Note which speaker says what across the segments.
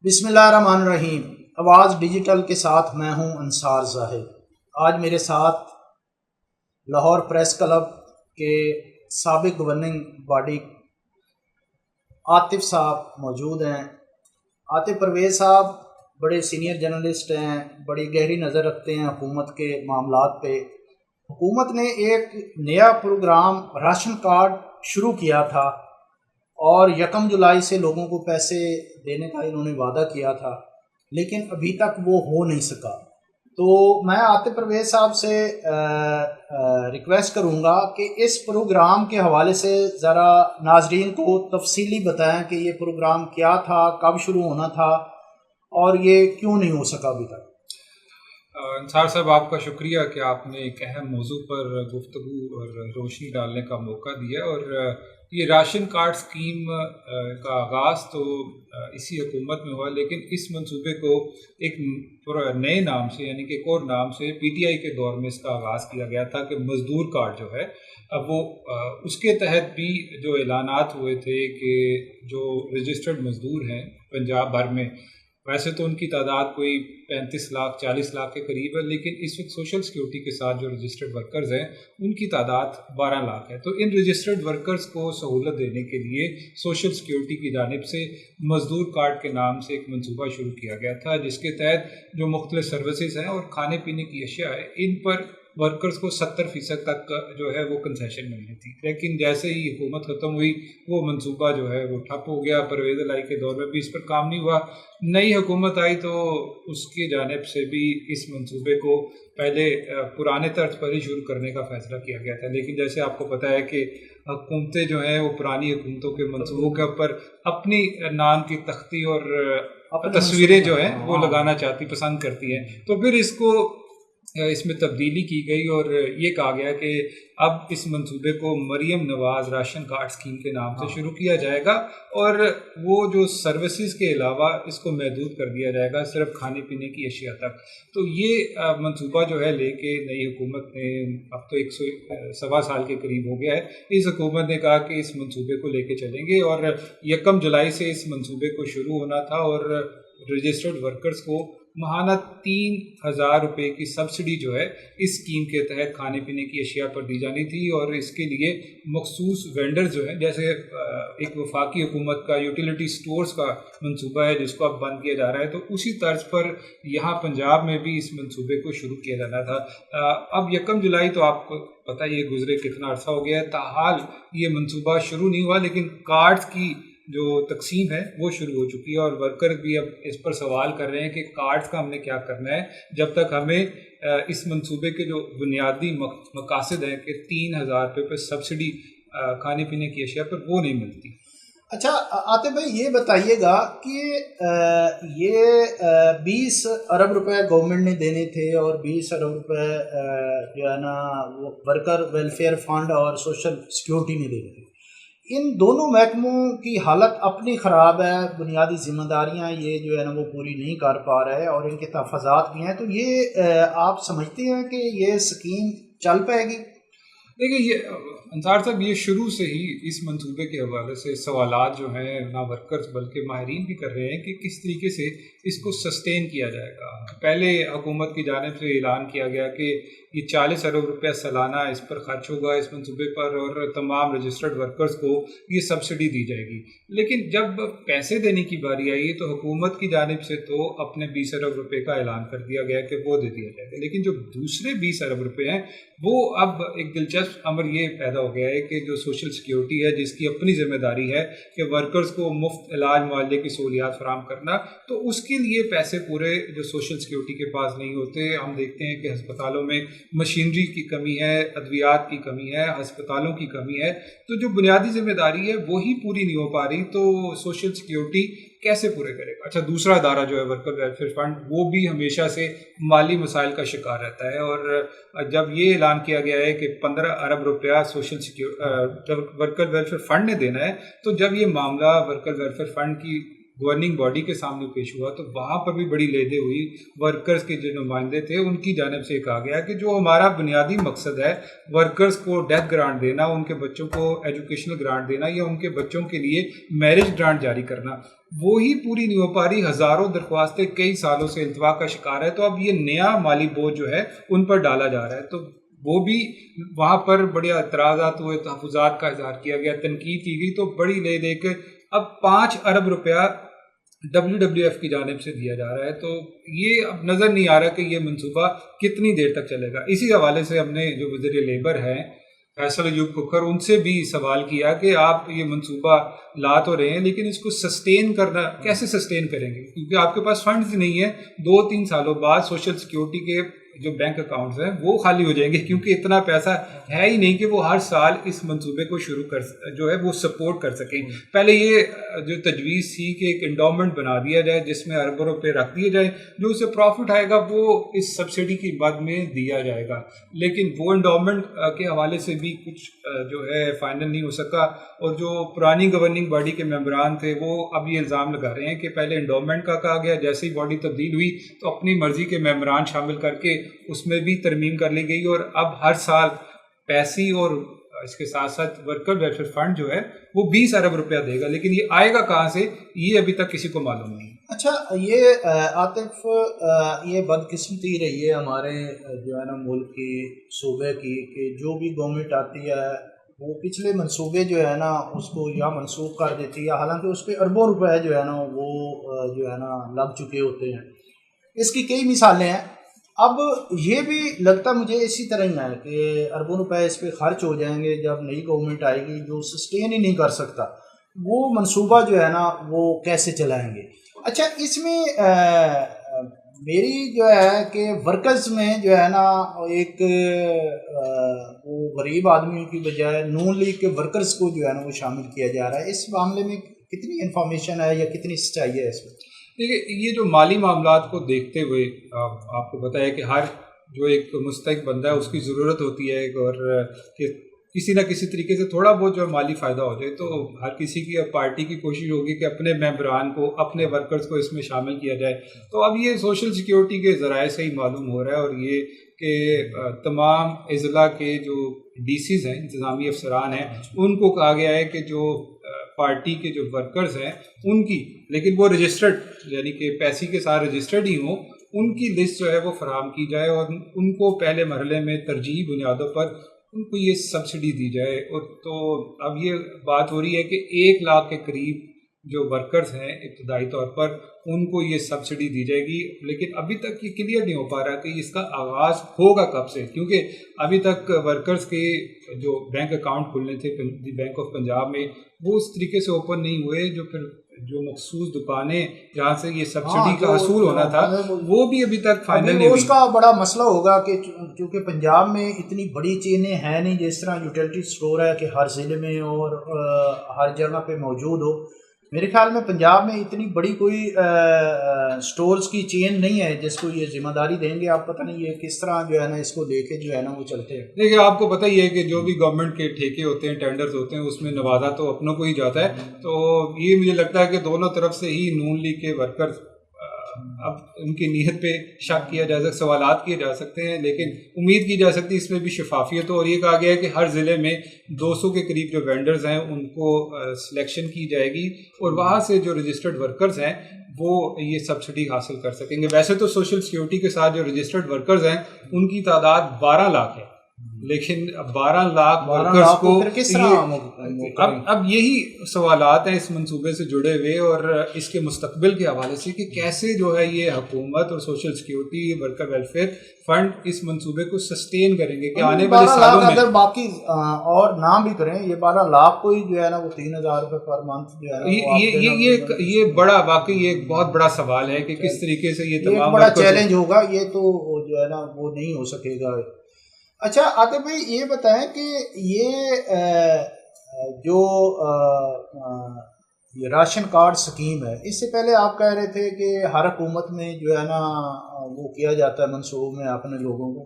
Speaker 1: بسم اللہ الرحمن الرحیم۔ آواز ڈیجیٹل کے ساتھ میں ہوں انصار زاہد۔ آج میرے ساتھ لاہور پریس کلب کے سابق گورننگ باڈی عاطف صاحب موجود ہیں۔ عاطف پرویز صاحب بڑے سینئر جرنلسٹ ہیں، بڑی گہری نظر رکھتے ہیں حکومت کے معاملات پہ۔ حکومت نے ایک نیا پروگرام راشن کارڈ شروع کیا تھا اور 1 جولائی سے لوگوں کو پیسے دینے کا انہوں نے وعدہ کیا تھا، لیکن ابھی تک وہ ہو نہیں سکا۔ تو میں عاطف پرویز صاحب سے ریکویسٹ کروں گا کہ اس پروگرام کے حوالے سے ذرا ناظرین کو تفصیلی بتائیں کہ یہ پروگرام کیا تھا، کب شروع ہونا تھا اور یہ کیوں نہیں ہو سکا ابھی تک۔
Speaker 2: انصار صاحب، آپ کا شکریہ کہ آپ نے ایک اہم موضوع پر گفتگو اور روشنی ڈالنے کا موقع دیا۔ اور یہ راشن کارڈ اسکیم کا آغاز تو اسی حکومت میں ہوا، لیکن اس منصوبے کو ایک نئے نام سے، یعنی کہ ایک اور نام سے پی ٹی آئی کے دور میں اس کا آغاز کیا گیا تھا کہ مزدور کارڈ جو ہے اب وہ اس کے تحت بھی جو اعلانات ہوئے تھے کہ جو رجسٹرڈ مزدور ہیں پنجاب بھر میں، ویسے تو ان کی تعداد کوئی 35 لاکھ 40 لاکھ کے قریب ہے، لیکن اس وقت سوشل سیکیورٹی کے ساتھ جو رجسٹرڈ ورکرز ہیں ان کی تعداد 12 لاکھ ہے۔ تو ان رجسٹرڈ ورکرز کو سہولت دینے کے لیے سوشل سیکیورٹی کی جانب سے مزدور کارڈ کے نام سے ایک منصوبہ شروع کیا گیا تھا، جس کے تحت جو مختلف سروسز ہیں اور کھانے پینے کی اشیاء ہے ان پر ورکرز کو 70% تک جو ہے وہ کنسیشن ملنی تھی۔ لیکن جیسے ہی حکومت ختم ہوئی وہ منصوبہ جو ہے وہ ٹھپ ہو گیا۔ پرویز الہی کے دور میں بھی اس پر کام نہیں ہوا۔ نئی حکومت آئی تو اس کی جانب سے بھی اس منصوبے کو پہلے پرانے طرز پر ہی شروع کرنے کا فیصلہ کیا گیا تھا، لیکن جیسے آپ کو پتہ ہے کہ حکومتیں جو ہیں وہ پرانی حکومتوں کے منصوبوں کے اوپر اپنی نام کی تختی اور تصویریں جو ہیں وہ لگانا پسند کرتی ہیں۔ تو پھر اس میں تبدیلی کی گئی اور یہ کہا گیا کہ اب اس منصوبے کو Maryam Nawaz ration card scheme کے نام سے شروع کیا جائے گا، اور وہ جو سروسز کے علاوہ اس کو محدود کر دیا جائے گا صرف کھانے پینے کی اشیاء تک۔ تو یہ منصوبہ جو ہے لے کے نئی حکومت نے، اب تو 1.25 سال کے قریب ہو گیا ہے، اس حکومت نے کہا کہ اس منصوبے کو لے کے چلیں گے، اور 1 جولائی سے اس منصوبے کو شروع ہونا تھا، اور رجسٹرڈ ورکرز کو ماہانہ 3,000 روپے کی سبسڈی جو ہے اس اسکیم کے تحت کھانے پینے کی اشیاء پر دی جانی تھی، اور اس کے لیے مخصوص وینڈر جو ہیں، جیسے ایک وفاقی حکومت کا یوٹیلیٹی سٹورز کا منصوبہ ہے جس کو اب بند کیا جا رہا ہے، تو اسی طرز پر یہاں پنجاب میں بھی اس منصوبے کو شروع کیا جانا تھا۔ اب 1 جولائی تو آپ کو پتہ یہ گزرے کتنا عرصہ ہو گیا ہے، تاحال یہ منصوبہ شروع نہیں ہوا، لیکن کارڈز کی جو تقسیم ہے وہ شروع ہو چکی ہے، اور ورکر بھی اب اس پر سوال کر رہے ہیں کہ کارڈز کا ہم نے کیا کرنا ہے جب تک ہمیں اس منصوبے کے جو بنیادی مقاصد ہیں کہ 3,000 روپے پہ سبسڈی کھانے پینے کی اشیاء پر وہ نہیں ملتی۔
Speaker 1: اچھا عاطف بھائی، یہ بتائیے گا کہ یہ 20 ارب روپے گورنمنٹ نے دینے تھے اور 20 ارب روپے جو ہے نا وہ ورکر ویلفیئر فنڈ اور سوشل سیکیورٹی نے دینے تھے۔ ان دونوں محکموں کی حالت اپنی خراب ہے، بنیادی ذمہ داریاں یہ جو ہے نا وہ پوری نہیں کر پا رہے، اور ان کے تحفظات بھی ہیں۔ تو یہ آپ سمجھتے ہیں کہ یہ اسکیم چل پائے گی؟
Speaker 2: دیکھیے، یہ انصار صاحب، یہ شروع سے ہی اس منصوبے کے حوالے سے سوالات جو ہیں نہ ورکرز بلکہ ماہرین بھی کر رہے ہیں کہ کس طریقے سے اس کو سسٹین کیا جائے گا۔ پہلے حکومت کی جانب سے اعلان کیا گیا کہ یہ 40 ارب روپیہ سالانہ اس پر خرچ ہوگا اس منصوبے پر، اور تمام رجسٹرڈ ورکرز کو یہ سبسڈی دی جائے گی۔ لیکن جب پیسے دینے کی باری آئی تو حکومت کی جانب سے تو اپنے 20 ارب روپے کا اعلان کر دیا گیا کہ وہ دے دیا جائے گا، لیکن جو دوسرے 20 ارب روپے ہیں وہ اب ایک دلچسپ امر یہ پیدا ہو گیا ہے کہ جو سوشل سیکیورٹی ہے جس کی اپنی ذمہ داری ہے کہ ورکرز کو مفت علاج معالجے کی سہولیات فراہم کرنا، تو اس کے لیے پیسے پورے جو سوشل سیکیورٹی کے پاس نہیں ہوتے۔ ہم دیکھتے ہیں کہ ہسپتالوں میں مشینری کی کمی ہے، ادویات کی کمی ہے، ہسپتالوں کی کمی ہے، تو جو بنیادی ذمہ داری ہے وہی پوری نہیں ہو پا رہی، تو سوشل سیکیورٹی کیسے پورے کرے گا؟ اچھا، دوسرا ادارہ جو ہے ورکر ویلفیئر فنڈ، وہ بھی ہمیشہ سے مالی مسائل کا شکار رہتا ہے، اور جب یہ اعلان کیا گیا ہے کہ 15 ارب روپیہ سوشل ورکر ویلفیئر فنڈ نے دینا ہے، تو جب یہ معاملہ ورکر ویلفیئر فنڈ کی گورننگ باڈی کے سامنے پیش ہوا تو وہاں پر بھی بڑی لیدے ہوئی. ورکرز کے جو نمائندے تھے ان کی جانب سے کہا گیا کہ جو ہمارا بنیادی مقصد ہے ورکرز کو ڈیتھ گرانٹ دینا, ان کے بچوں کو ایجوکیشنل گرانٹ دینا یا ان کے بچوں کے لیے میرج گرانٹ جاری کرنا, وہی پوری نہیں ہو پا رہی. ہزاروں درخواستیں کئی سالوں سے التوا کا شکار ہے. تو اب یہ نیا مالی بوجھ جو ہے ان پر ڈالا جا رہا ہے. تو وہ بھی وہاں پر بڑے اعتراضات ہوئے, تحفظات کا اظہار کیا گیا, تنقید کی گئی. تو بڑی لے دے کے اب 5 ارب روپیہ WWF کی جانب سے دیا جا رہا ہے. تو یہ اب نظر نہیں آ رہا کہ یہ منصوبہ کتنی دیر تک چلے گا. اسی حوالے سے ہم نے جو وزیر لیبر ہیں فیصل ایوب ککھر, ان سے بھی سوال کیا کہ آپ یہ منصوبہ لا تو رہے ہیں لیکن اس کو سسٹین کرنا کیسے سسٹین کریں گے, کیونکہ آپ کے پاس فنڈز نہیں ہیں. 2-3 سالوں بعد سوشل سیکیورٹی کے جو بینک اکاؤنٹس ہیں وہ خالی ہو جائیں گے, کیونکہ اتنا پیسہ ہے ہی نہیں کہ وہ ہر سال اس منصوبے کو شروع کر جو ہے وہ سپورٹ کر سکیں. پہلے یہ جو تجویز تھی کہ ایک انڈومنٹ بنا دیا جائے جس میں اربوں روپے رکھ دیے جائیں, جو اسے پروفٹ آئے گا وہ اس سبسڈی کی مد میں دیا جائے گا. لیکن وہ انڈومنٹ کے حوالے سے بھی کچھ جو ہے فائنل نہیں ہو سکا. اور جو پرانی گورننگ باڈی کے ممبران تھے وہ اب یہ الزام لگا رہے ہیں کہ پہلے انڈومنٹ کا کہا گیا, جیسے ہی باڈی تبدیل ہوئی تو اپنی مرضی کے ممبران شامل کر کے اس میں بھی ترمیم کر لی گئی, اور اب ہر سال پیسے اور اس کے ساتھ ساتھ ورکر ویلفیئر فنڈ جو ہے وہ 20 ارب روپیہ دے گا. لیکن یہ آئے گا کہاں سے, یہ ابھی تک کسی کو معلوم نہیں.
Speaker 1: اچھا, یہ عاطف یہ بدقسمتی رہی ہے ہمارے جو ہے نا ملک کی صوبے کی کہ جو بھی گورنمنٹ آتی ہے وہ پچھلے منصوبے جو ہے نا اس کو یا منسوخ کر دیتی ہے, حالانکہ اس پہ اربوں روپے جو ہے نا وہ جو ہے نا لگ چکے ہوتے ہیں. اس کی کئی مثالیں ہیں. اب یہ بھی لگتا مجھے اسی طرح ہی ہے کہ اربوں روپے اس پہ خرچ ہو جائیں گے جب نئی گورنمنٹ آئے گی جو سسٹین ہی نہیں کر سکتا, وہ منصوبہ جو ہے نا وہ کیسے چلائیں گے. اچھا, اس میں میری جو ہے کہ ورکرز میں جو ہے نا ایک وہ غریب آدمیوں کی بجائے نون لیگ کے ورکرز کو جو ہے نا وہ شامل کیا جا رہا ہے. اس معاملے میں کتنی انفارمیشن ہے یا کتنی سچائی ہے اس میں؟
Speaker 2: دیکھیے, یہ جو مالی معاملات کو دیکھتے ہوئے آپ کو پتہ ہے کہ ہر جو ایک مستحق بندہ ہے اس کی ضرورت ہوتی ہے اور کہ کسی نہ کسی طریقے سے تھوڑا بہت جو مالی فائدہ ہو جائے. تو ہر کسی کی پارٹی کی کوشش ہوگی کہ اپنے ممبران کو, اپنے ورکرز کو اس میں شامل کیا جائے. تو اب یہ سوشل سیکیورٹی کے ذرائع سے ہی معلوم ہو رہا ہے, اور یہ کہ تمام اضلاع کے جو ڈی سیز ہیں, انتظامی افسران ہیں, ان کو کہا گیا ہے کہ جو پارٹی کے جو ورکرز ہیں ان کی, لیکن وہ رجسٹرڈ یعنی کہ پیسے کے ساتھ رجسٹرڈ ہی ہوں, ان کی لسٹ جو ہے وہ فراہم کی جائے اور ان کو پہلے مرحلے میں ترجیحی بنیادوں پر ان کو یہ سبسڈی دی جائے. اور تو اب یہ بات ہو رہی ہے کہ 1 لاکھ کے قریب جو ورکرز ہیں ابتدائی طور پر ان کو یہ سبسڈی دی جائے گی. لیکن ابھی تک یہ کلیئر نہیں ہو پا رہا کہ اس کا آغاز ہوگا کب سے, کیونکہ ابھی تک ورکرز کے جو بینک اکاؤنٹ کھلنے تھے بینک آف پنجاب میں وہ اس طریقے سے اوپن نہیں ہوئے. جو پھر جو مخصوص دکانیں جہاں سے یہ سبسڈی کا حصول ہونا تھا وہ بھی ابھی تک فائنل نہیں ہوئی.
Speaker 1: اس کا بڑا مسئلہ ہوگا کہ چونکہ پنجاب میں اتنی بڑی چینیں ہیں نہیں جس طرح یوٹیلٹی سٹور ہے کہ ہر ضلع میں اور ہر جگہ پہ موجود ہو. میرے خیال میں پنجاب میں اتنی بڑی کوئی سٹورز کی چین نہیں ہے جس کو یہ ذمہ داری دیں گے. آپ پتہ نہیں یہ کس طرح جو ہے نا اس کو لے کے جو ہے نا وہ چلتے ہیں.
Speaker 2: دیکھیے, آپ کو پتہ ہی ہے کہ جو بھی گورنمنٹ کے ٹھیکے ہوتے ہیں, ٹینڈرز ہوتے ہیں, اس میں نوازا تو اپنوں کو ہی جاتا ہے. تو یہ مجھے لگتا ہے کہ دونوں طرف سے ہی نون لیگ کے ورکرز اب ان کی نیت پہ شک کیا جا سکتا, سوالات کیے جا سکتے ہیں, لیکن امید کی جا سکتی اس میں بھی شفافیت ہو. اور یہ کہا گیا ہے کہ ہر ضلع میں 200 کے قریب جو وینڈرز ہیں ان کو سلیکشن کی جائے گی اور وہاں سے جو رجسٹرڈ ورکرز ہیں وہ یہ سبسڈی حاصل کر سکیں گے. ویسے تو سوشل سیکیورٹی کے ساتھ جو رجسٹرڈ ورکرز ہیں ان کی تعداد 12 لاکھ ہے, لیکن 12 لاکھ ورکرز کو اب یہی سوالات ہیں اس منصوبے سے جڑے ہوئے اور اس کے مستقبل کے حوالے سے کہ کیسے جو ہے یہ حکومت اور social security worker welfare fund اس منصوبے کو سسٹین کریں گے کہ آنے والے سالوں میں
Speaker 1: اگر باقی اور نہ بھی کریں. یہ 12 لاکھ کو ہی جو ہے نا وہ 3000 روپے پر منتھ جو ہے
Speaker 2: یہ بڑا واقعی یہ بہت بڑا سوال ہے کہ کس طریقے سے یہ تمام
Speaker 1: بڑا چیلنج ہوگا. یہ تو جو ہے نا وہ نہیں ہو سکے گا. اچھا عاطف بھائی, یہ بتائیں کہ یہ جو یہ راشن کارڈ سکیم ہے, اس سے پہلے آپ کہہ رہے تھے کہ ہر حکومت میں جو ہے نا وہ کیا جاتا ہے منصوبوں میں اپنے لوگوں کو.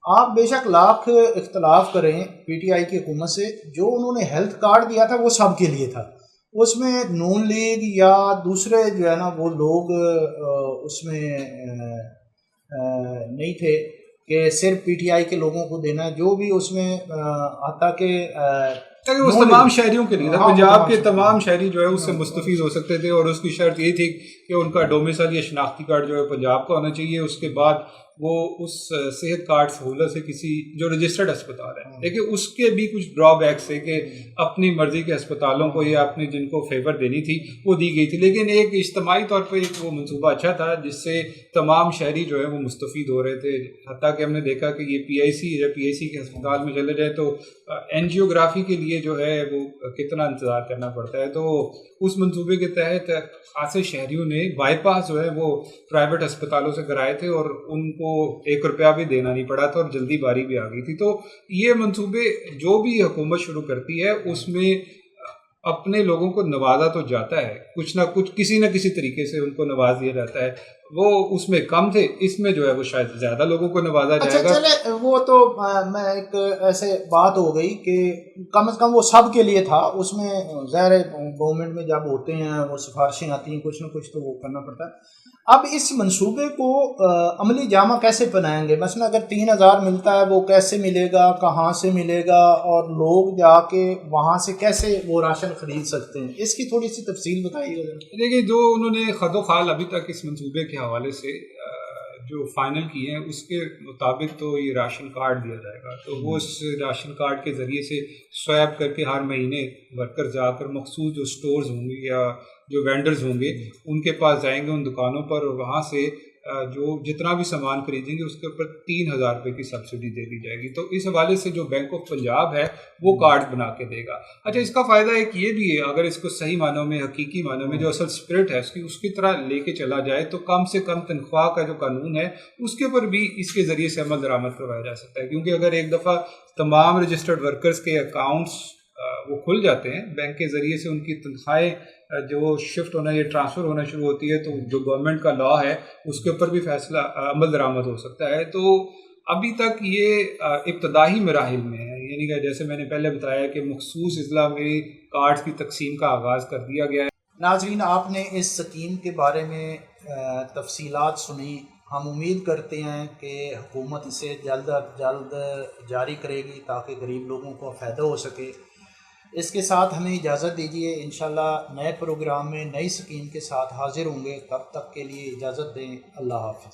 Speaker 1: آپ بے شک لاکھ اختلاف کریں پی ٹی آئی کی حکومت سے, جو انہوں نے ہیلتھ کارڈ دیا تھا وہ سب کے لیے تھا, اس میں نون لیگ یا دوسرے جو ہے نا وہ لوگ اس میں نہیں تھے کہ صرف پی ٹی آئی کے لوگوں کو دینا، جو بھی اس میں حتیٰ کہ
Speaker 2: اس تمام شہریوں کے لیے تھا، پنجاب کے تمام شہری جو ہے اس سے مستفید ہو سکتے تھے، اور اس کی شرط یہ تھی کہ ان کا ڈومیسائل یا شناختی کارڈ جو ہے پنجاب کا ہونا چاہیے، اس کے بعد وہ اس صحت کارڈ سہولت سے کسی جو رجسٹرڈ اسپتال ہے، لیکن اس کے بھی کچھ ڈرا بیکس ہے کہ اپنی مرضی کے اسپتالوں کو یا اپنے جن کو فیور دینی تھی وہ دی گئی تھی، لیکن ایک اجتماعی طور پہ ایک وہ منصوبہ اچھا تھا جس سے تمام شہری جو ہے وہ مستفید ہو رہے تھے۔ حتیٰ کہ ہم نے دیکھا کہ یہ پی آئی سی یا پی آئی سی کے اسپتال میں چلے جائے تو اینجیوگرافی کے لیے جو ہے وہ کتنا انتظار کرنا پڑتا ہے، تو اس منصوبے کے تحت خاصے شہریوں نے بائی پاس جو ہے وہ پرائیویٹ اسپتالوں سے کرائے تھے، اور ان کو 1 روپیہ بھی دینا نہیں پڑا تھا، اور جلدی باری بھی آ گئی تھی۔ تو یہ منصوبے جو بھی حکومت شروع کرتی ہے اس میں اپنے لوگوں کو نوازا تو جاتا ہے، کچھ نہ کچھ کسی نہ کسی طریقے سے ان کو نواز دیا جاتا ہے۔ وہ اس میں کم تھے، اس میں جو ہے وہ شاید زیادہ لوگوں کو نوازا جائے گا۔
Speaker 1: چلے وہ تو میں ایک ایسے بات ہو گئی کہ کم از کم وہ سب کے لیے تھا، اس میں ظاہر ہے گورنمنٹ میں جب ہوتے ہیں وہ سفارشیں آتی ہیں کچھ نہ کچھ تو وہ کرنا پڑتا ہے۔ اب اس منصوبے کو عملی جامہ کیسے بنائیں گے؟ مثلا اگر 3000 ملتا ہے وہ کیسے ملے گا، کہاں سے ملے گا، اور لوگ جا کے وہاں سے کیسے وہ راشن خرید سکتے ہیں؟ اس کی تھوڑی سی تفصیل بتائیے گا۔
Speaker 2: دیکھیے، جو انہوں نے خد و خال ابھی تک اس منصوبے کے حوالے سے جو فائنل کیے ہیں اس کے مطابق تو یہ راشن کارڈ دیا جائے گا، تو وہ اس راشن کارڈ کے ذریعے سے سویپ کر کے ہر مہینے ورکر جا کر مخصوص جو سٹورز ہوں گے یا جو وینڈرز ہوں گے ان کے پاس جائیں گے، ان دکانوں پر، اور وہاں سے جو جتنا بھی سامان خریدیں گے اس کے اوپر 3000 روپے کی سبسڈی دے دی جائے گی۔ تو اس حوالے سے جو بینک آف پنجاب ہے وہ کارڈ بنا کے دے گا۔ اچھا، اس کا فائدہ ایک یہ بھی ہے، اگر اس کو صحیح معنوں میں، حقیقی معنوں میں جو اصل اسپرٹ ہے اس کی طرح لے کے چلا جائے تو کم سے کم تنخواہ کا جو قانون ہے اس کے اوپر بھی اس کے ذریعے سے عمل درآمد کروایا جا سکتا ہے، کیونکہ اگر ایک دفعہ تمام رجسٹرڈ ورکرز کے اکاؤنٹس وہ کھل جاتے ہیں بینک کے ذریعے سے، ان کی تنخواہیں جو شفٹ ہونا یا ٹرانسفر ہونا شروع ہوتی ہے، تو جو گورنمنٹ کا لا ہے اس کے اوپر بھی فیصلہ عمل درآمد ہو سکتا ہے۔ تو ابھی تک یہ ابتدائی مراحل میں ہے، یعنی کہ جیسے میں نے پہلے بتایا کہ مخصوص اضلاع میں کارڈز کی تقسیم کا آغاز کر دیا گیا ہے۔
Speaker 1: ناظرین، آپ نے اس اسکیم کے بارے میں تفصیلات سنی، ہم امید کرتے ہیں کہ حکومت اسے جلد از جلد جاری کرے گی تاکہ غریب لوگوں کو فائدہ ہو سکے۔ اس کے ساتھ ہمیں اجازت دیجیے، انشاءاللہ نئے پروگرام میں نئی اسکیم کے ساتھ حاضر ہوں گے، تب تک کے لیے اجازت دیں، اللہ حافظ۔